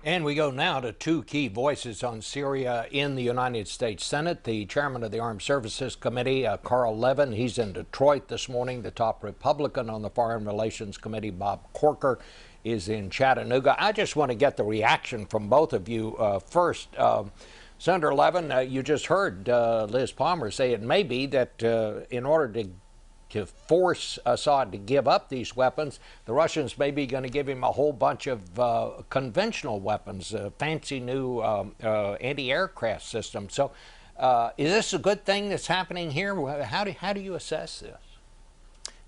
And we go now to two key voices on Syria in the United States Senate. The chairman of the Armed Services Committee, Carl Levin, he's in Detroit this morning. The top Republican on the Foreign Relations Committee, Bob Corker, is in Chattanooga. I just want to get the reaction from both of you. First, Senator Levin, you just heard Liz Palmer say it may be that in order to force Assad to give up these weapons, the Russians may be going to give him a whole bunch of conventional weapons, fancy new anti-aircraft systems. So is this a good thing that's happening here? How do you assess this?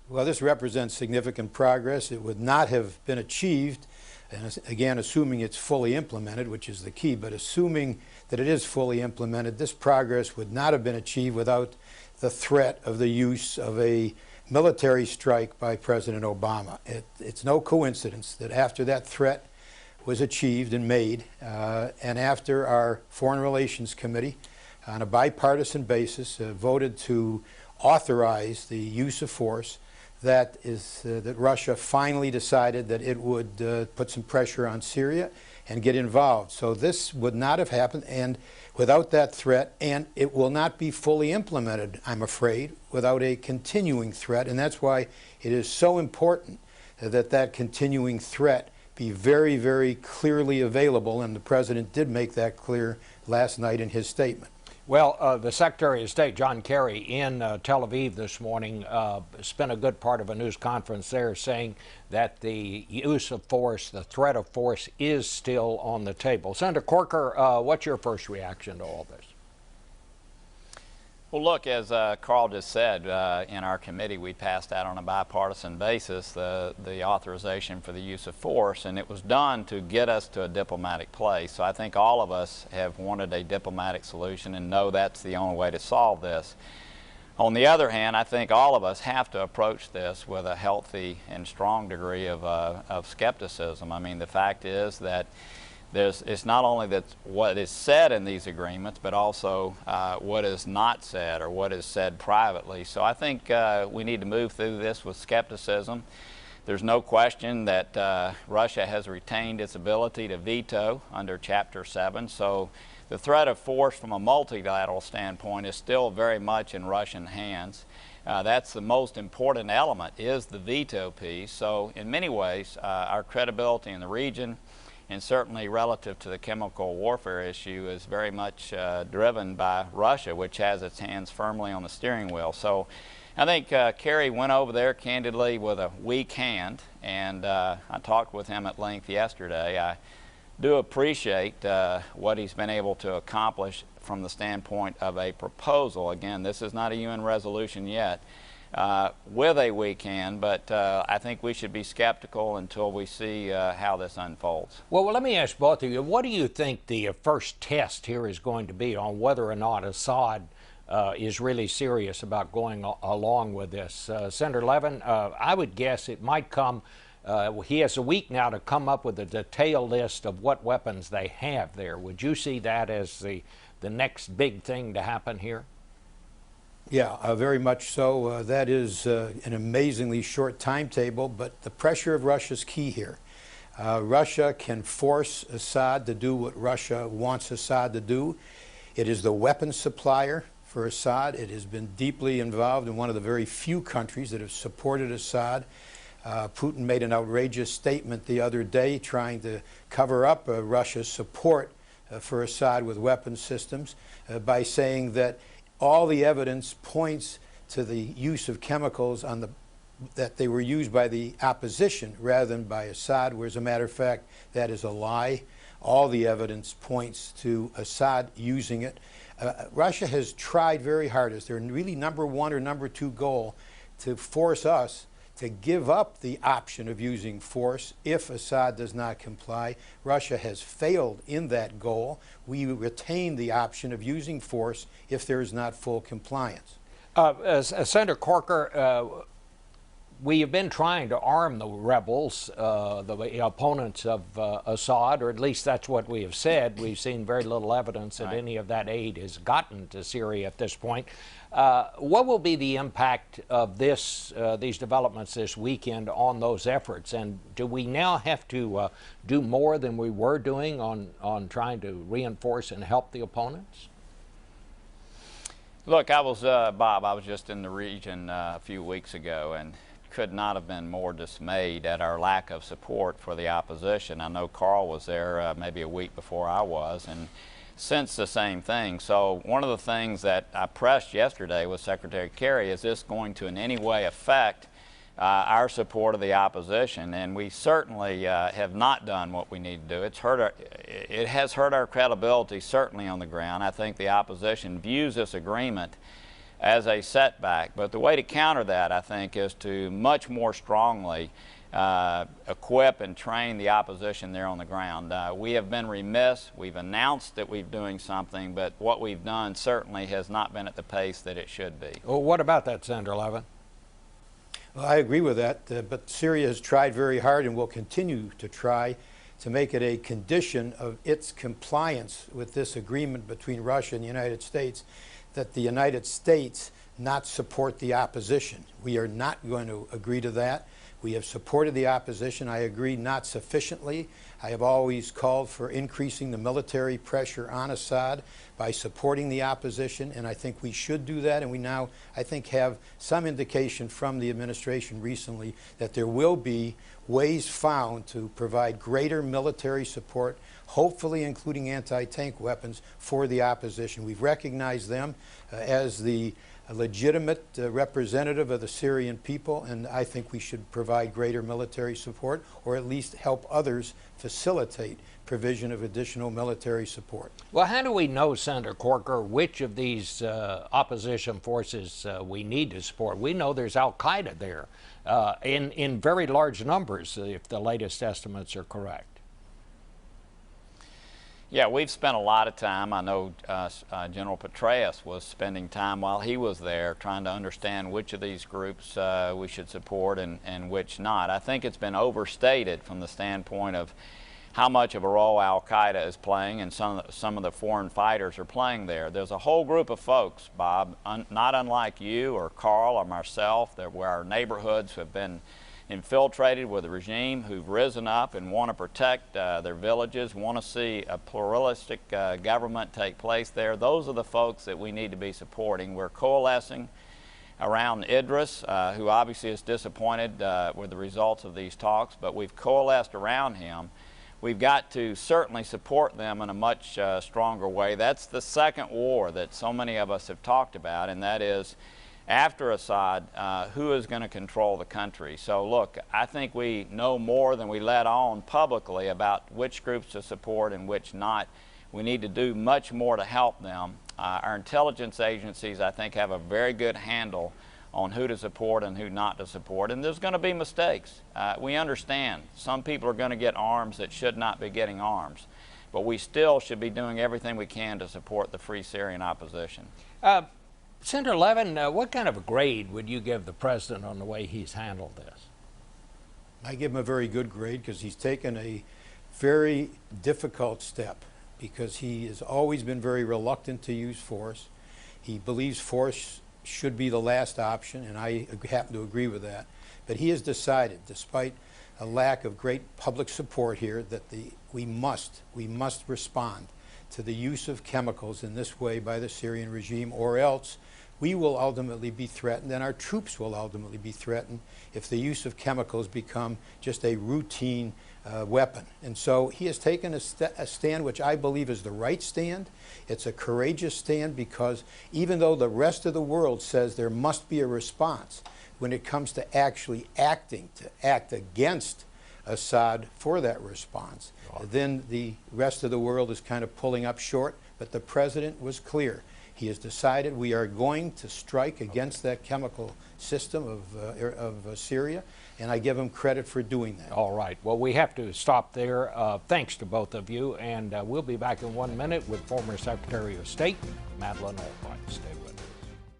Well, this represents significant progress. It would not have been achieved, and again, assuming it's fully implemented, which is the key, but assuming that it is fully implemented, this progress would not have been achieved without the threat of the use of a military strike by President Obama. It's no coincidence that after that threat was achieved and made, and after our Foreign Relations Committee, on a bipartisan basis, voted to authorize the use of force, that Russia finally decided that it would put some pressure on Syria and get involved. So this would not have happened, and without that threat, and it will not be fully implemented, I'm afraid, without a continuing threat. And that's why it is so important that that continuing threat be very, very clearly available, and the President did make that clear last night in his statement. Well, the Secretary of State, John Kerry, in Tel Aviv this morning, spent a good part of a news conference there saying that the use of force, the threat of force, is still on the table. Senator Corker, what's your first reaction to all this? Well, look, as Carl just said, in our committee we passed out on a bipartisan basis the authorization for the use of force, and it was done to get us to a diplomatic place. So I think all of us have wanted a diplomatic solution and know that's the only way to solve this. On the other hand, I think all of us have to approach this with a healthy and strong degree of skepticism. I mean, the fact is that it's not only that what is said in these agreements, but also what is not said or what is said privately. So I think we need to move through this with skepticism. There's no question that Russia has retained its ability to veto under Chapter 7. So the threat of force from a multilateral standpoint is still very much in Russian hands. That's the most important element, is the veto piece. So in many ways, our credibility in the region, and certainly relative to the chemical warfare issue, is very much driven by Russia, which has its hands firmly on the steering wheel. So I think Kerry went over there candidly with a weak hand, and I talked with him at length yesterday. I do appreciate what he's been able to accomplish from the standpoint of a proposal. Again, this is not a UN resolution yet, with a weak hand, but I think we should be skeptical until we see how this unfolds. Well, let me ask both of you, what do you think the first test here is going to be on whether or not Assad is really serious about going along with this? Senator Levin, I would guess it might come, he has a week now to come up with a detailed list of what weapons they have there. Would you see that as the next big thing to happen here? Yeah, very much so. That is an amazingly short timetable, but the pressure of Russia is key here. Russia can force Assad to do what Russia wants Assad to do. It is the weapons supplier for Assad. It has been deeply involved in one of the very few countries that have supported Assad. Putin made an outrageous statement the other day trying to cover up Russia's support for Assad with weapons systems by saying that all the evidence points to the use of chemicals that they were used by the opposition rather than by Assad, where as a matter of fact that is a lie. All the evidence points to Assad using it. Russia has tried very hard, as their really number one or number two goal, to force us to give up the option of using force if Assad does not comply. Russia has failed in that goal. We retain the option of using force if there is not full compliance. Senator Corker, We have been trying to arm the rebels, the opponents of Assad, or at least that's what we have said. We've seen very little evidence that any of that aid has gotten to Syria at this point. What will be the impact of these developments this weekend on those efforts? And do we now have to do more than we were doing on trying to reinforce and help the opponents? Look, Bob, I was just in the region a few weeks ago and could not have been more dismayed at our lack of support for the opposition. I know Carl was there maybe a week before I was, and sensed the same thing. So one of the things that I pressed yesterday with Secretary Kerry, is this going to in any way affect our support of the opposition? And we certainly have not done what we need to do. It has hurt our credibility, certainly on the ground. I think the opposition views this agreement as a setback. But the way to counter that, I think, is to much more strongly equip and train the opposition there on the ground. We have been remiss. We've announced that we're doing something, but what we've done certainly has not been at the pace that it should be. Well, what about that, Senator Levin? Well, I agree with that, but Syria has tried very hard and will continue to try to make it a condition of its compliance with this agreement between Russia and the United States that the United States not support the opposition. We are not going to agree to that. We have supported the opposition. I agree, not sufficiently. I have always called for increasing the military pressure on Assad by supporting the opposition, and I think we should do that. And we now, I think, have some indication from the administration recently that there will be ways found to provide greater military support, hopefully including anti-tank weapons, for the opposition. We've recognized them as the legitimate representative of the Syrian people, and I think we should provide greater military support, or at least help others facilitate provision of additional military support. Well, how do we know, Senator Corker, which of these opposition forces we need to support? We know there's Al-Qaeda there in very large numbers, if the latest estimates are correct. Yeah, we've spent a lot of time. I know General Petraeus was spending time while he was there trying to understand which of these groups we should support and which not. I think it's been overstated from the standpoint of how much of a role Al-Qaeda is playing and some of the foreign fighters are playing there. There's a whole group of folks, Bob, not unlike you or Carl or myself, where our neighborhoods have been infiltrated with the regime, who've risen up and want to protect their villages, want to see a pluralistic government take place there. Those are the folks that we need to be supporting. We're coalescing around Idris, who obviously is disappointed with the results of these talks, but we've coalesced around him. We've got to certainly support them in a much stronger way. That's the second war that so many of us have talked about, and that is, after Assad, who is going to control the country? So look, I think we know more than we let on publicly about which groups to support and which not. We need to do much more to help them. Our intelligence agencies, I think, have a very good handle on who to support and who not to support. And there's going to be mistakes. We understand some people are going to get arms that should not be getting arms. But we still should be doing everything we can to support the Free Syrian opposition. Senator Levin, what kind of a grade would you give the president on the way he's handled this? I give him a very good grade because he's taken a very difficult step, because he has always been very reluctant to use force. He believes force should be the last option, and I happen to agree with that. But he has decided, despite a lack of great public support here, that we must respond to the use of chemicals in this way by the Syrian regime, or else we will ultimately be threatened, and our troops will ultimately be threatened if the use of chemicals become just a routine weapon. And so he has taken a stand which I believe is the right stand. It's a courageous stand, because even though the rest of the world says there must be a response, when it comes to actually acting, to act against Assad for that response, then the rest of the world is kind of pulling up short. But the president was clear. He has decided we are going to strike against that chemical system of Syria, and I give him credit for doing that. All right. Well, we have to stop there. Thanks to both of you, and we'll be back in 1 minute with former Secretary of State Madeleine Albright.